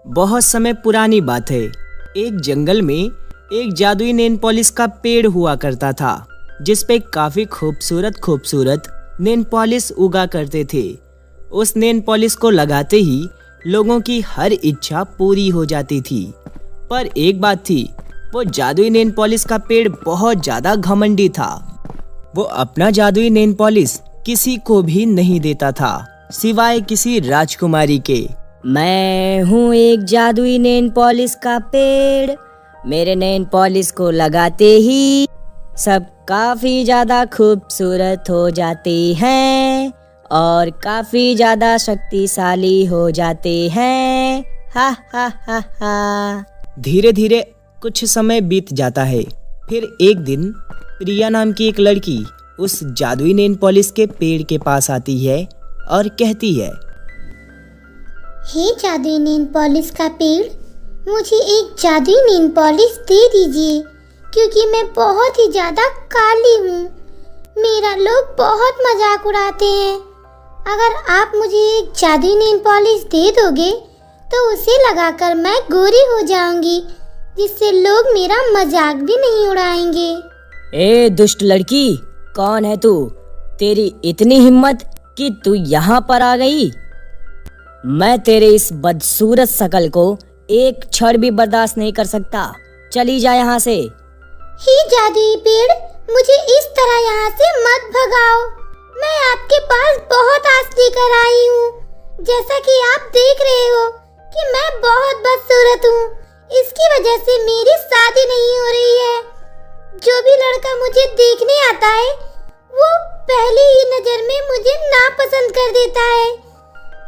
बहुत समय पुरानी बात है। एक जंगल में एक जादुई नेल पॉलिश का पेड़ हुआ करता था, जिस पे काफी खूबसूरत खूबसूरत नेल पॉलिश उगा करते थे। उस नेल पॉलिश को लगाते ही लोगों की हर इच्छा पूरी हो जाती थी। पर एक बात थी, वो जादुई नेल पॉलिश का पेड़ बहुत ज्यादा घमंडी था। वो अपना जादुई नेल पॉलिश किसी को भी नहीं देता था, सिवाय किसी राजकुमारी के। मैं हूँ एक जादुई नेल पॉलिश का पेड़। मेरे नेल पॉलिश को लगाते ही सब काफी ज्यादा खूबसूरत हो जाते हैं और काफी ज्यादा शक्तिशाली हो जाते हैं। हा हा हा हा। धीरे धीरे कुछ समय बीत जाता है। फिर एक दिन प्रिया नाम की एक लड़की उस जादुई नेल पॉलिश के पेड़ के पास आती है और कहती है, हे जादुई नेल पॉलिश का पेड़, मुझे एक जादुई नेल पॉलिश दे दीजिए, क्योंकि मैं बहुत ही ज़्यादा काली हूँ। मेरा लोग बहुत मजाक उड़ाते हैं। अगर आप मुझे एक जादुई नेल पॉलिश दे दोगे तो उसे लगाकर मैं गोरी हो जाऊंगी, जिससे लोग मेरा मजाक भी नहीं उड़ाएंगे। ए दुष्ट लड़की, कौन है तू? तेरी इतनी हिम्मत कि तू यहाँ पर आ गई? मैं तेरे इस बदसूरत शकल को एक क्षण भी बर्दाश्त नहीं कर सकता। चली जा यहाँ से। हे जादुई पेड़, मुझे इस तरह यहाँ से मत भगाओ। मैं आपके पास बहुत आस लेकर आई हूँ। जैसा कि आप देख रहे हो कि मैं बहुत बदसूरत हूँ, इसकी वजह से मेरी शादी नहीं हो रही है। जो भी लड़का मुझे देखने आता है वो पहली ही नजर में मुझे नापसंद कर देता है।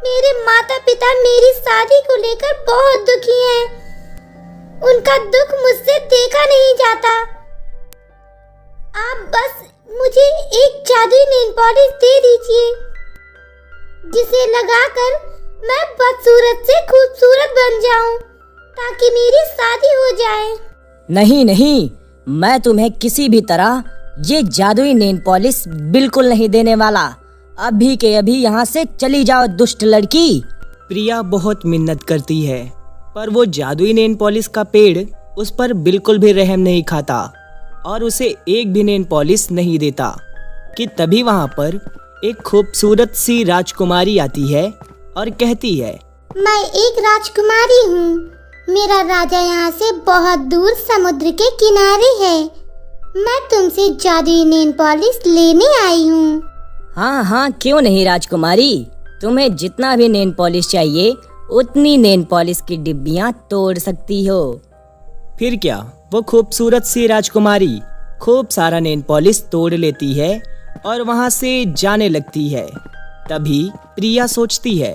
मेरे माता पिता मेरी शादी को लेकर बहुत दुखी हैं। उनका दुख मुझसे देखा नहीं जाता। आप बस मुझे एक जादुई नेल पॉलिश दे दीजिए, जिसे लगाकर मैं बदसूरत से खूबसूरत बन जाऊं, ताकि मेरी शादी हो जाए। नहीं नहीं, मैं तुम्हें किसी भी तरह ये जादुई नेल पॉलिश बिल्कुल नहीं देने वाला। अभी के अभी यहाँ से चली जाओ दुष्ट लड़की। प्रिया बहुत मिन्नत करती है, पर वो जादुई नेल पॉलिश का पेड़ उस पर बिल्कुल भी रहम नहीं खाता और उसे एक भी नेल पॉलिश नहीं देता कि तभी वहाँ पर एक खूबसूरत सी राजकुमारी आती है और कहती है, मैं एक राजकुमारी हूँ। मेरा राजा यहाँ से बहुत दूर समुद्र के किनारे है। मैं तुमसे जादुई नेल पॉलिश लेने आई हूँ। हाँ हाँ, क्यों नहीं राजकुमारी, तुम्हें जितना भी नेल पॉलिश चाहिए उतनी नेल पॉलिश की डिब्बियाँ तोड़ सकती हो। फिर क्या, वो खूबसूरत सी राजकुमारी खूब सारा नेल पॉलिश तोड़ लेती है और वहाँ से जाने लगती है। तभी प्रिया सोचती है,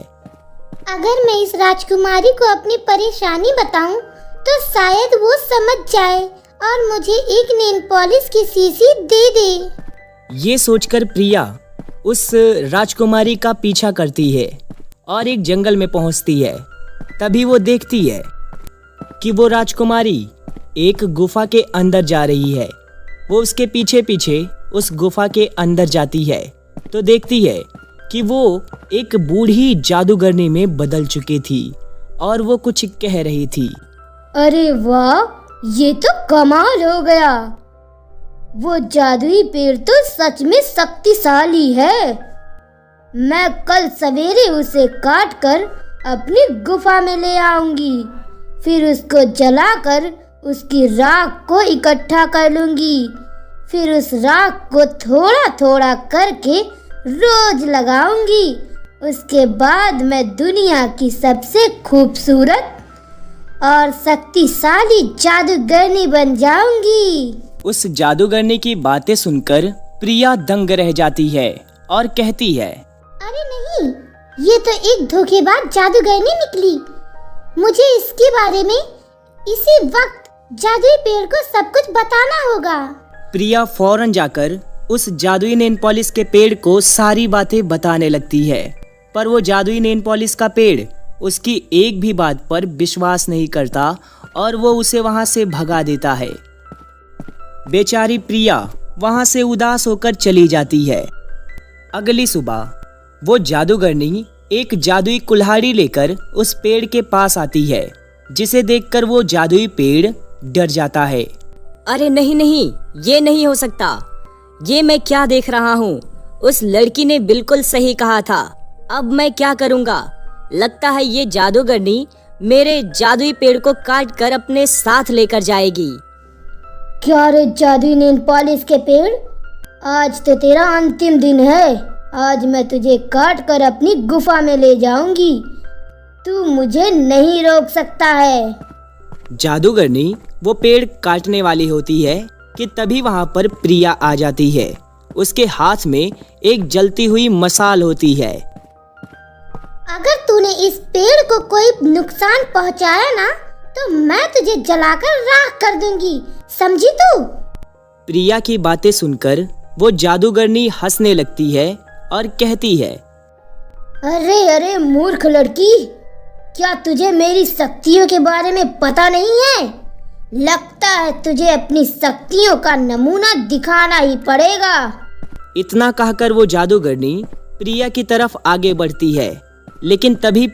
अगर मैं इस राजकुमारी को अपनी परेशानी बताऊं तो शायद वो समझ जाए और मुझे एक नेल पॉलिश की शीशी दे दे। ये सोचकर प्रिया उस राजकुमारी का पीछा करती है और एक जंगल में पहुंचती है। तभी वो देखती है कि वो राजकुमारी एक गुफा के अंदर जा रही है। वो उसके पीछे पीछे उस गुफा के अंदर जाती है तो देखती है कि वो एक बूढ़ी जादूगरनी में बदल चुकी थी और वो कुछ कह रही थी। अरे वाह, ये तो कमाल हो गया। वो जादुई पेड़ तो सच में शक्तिशाली है। मैं कल सवेरे उसे काट कर अपनी गुफा में ले आऊंगी। फिर उसको जलाकर उसकी राख को इकट्ठा कर लूंगी। फिर उस राख को थोड़ा थोड़ा करके रोज लगाऊंगी। उसके बाद मैं दुनिया की सबसे खूबसूरत और शक्तिशाली जादूगरनी बन जाऊंगी। उस जादूगरनी की बातें सुनकर प्रिया दंग रह जाती है और कहती है, अरे नहीं, ये तो एक धोखेबाज जादूगरनी निकली। मुझे इसके बारे में इसी वक्त जादुई पेड़ को सब कुछ बताना होगा। प्रिया फौरन जाकर उस जादुई नेल पॉलिश के पेड़ को सारी बातें बताने लगती है, पर वो जादुई नेल पॉलिश का पेड़ उसकी एक भी बात पर विश्वास नहीं करता और वो उसे वहाँ से भगा देता है। बेचारी प्रिया वहाँ से उदास होकर चली जाती है। अगली सुबह वो जादूगरनी एक जादुई कुल्हाड़ी लेकर उस पेड़ के पास आती है, जिसे देखकर वो जादुई पेड़ डर जाता है। अरे नहीं नहीं, ये नहीं हो सकता। ये मैं क्या देख रहा हूँ? उस लड़की ने बिल्कुल सही कहा था। अब मैं क्या करूँगा? लगता है ये जादूगरनी मेरे जादुई पेड़ को काट कर अपने साथ लेकर जाएगी। क्या रे जादुई नेल पॉलिश के पेड़, आज तो तेरा अंतिम दिन है। आज मैं तुझे काट कर अपनी गुफा में ले जाऊंगी। तू मुझे नहीं रोक सकता है। जादूगरनी वो पेड़ काटने वाली होती है कि तभी वहाँ पर प्रिया आ जाती है। उसके हाथ में एक जलती हुई मसाल होती है। अगर तूने इस पेड़ को कोई नुकसान पहुंचाया ना, तो मैं तुझे जलाकर राख कर दूंगी, समझी तू? प्रिया की बातें सुनकर वो जादूगरनी हंसने लगती है और कहती है, अरे अरे मूर्ख लड़की, क्या तुझे मेरी शक्तियों के बारे में पता नहीं है? लगता है तुझे अपनी शक्तियों का नमूना दिखाना ही पड़ेगा। इतना कहकर वो जादूगरनी प्रिया की तरफ आगे बढ़ती है, लेकिन तभी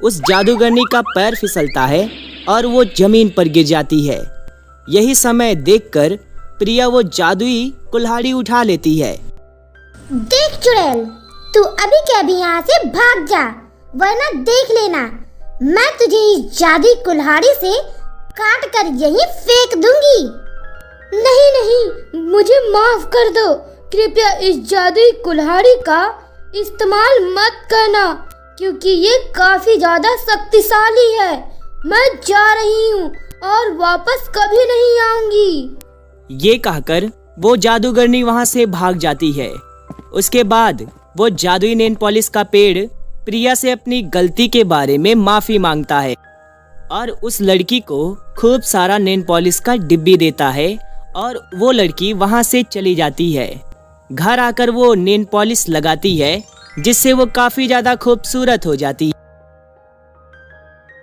उस जादूगरनी का पैर फिसलता है और वो जमीन पर गिर जाती है। यही समय देखकर प्रिया वो जादुई कुल्हाड़ी उठा लेती है। देख चुड़ैल, तू अभी के अभी यहाँ से भाग जा, वरना देख लेना मैं तुझे इस जादुई कुल्हाड़ी से काट कर यहीं फेंक दूंगी। नहीं नहीं, मुझे माफ कर दो। कृपया इस जादुई कुल्हाड़ी का इस्तेमाल मत करना, क्योंकि ये काफी ज्यादा शक्तिशाली है। मैं जा रही हूँ और वापस कभी नहीं आऊंगी। ये कहकर वो जादूगरनी वहाँ से भाग जाती है। उसके बाद वो जादुई नेल पॉलिश का पेड़ प्रिया से अपनी गलती के बारे में माफी मांगता है और उस लड़की को खूब सारा नेल पॉलिश का डिब्बी देता है और वो लड़की वहाँ से चली जाती है। घर आकर वो नेल पॉलिश लगाती है, जिससे वो काफी ज्यादा खूबसूरत हो जाती है।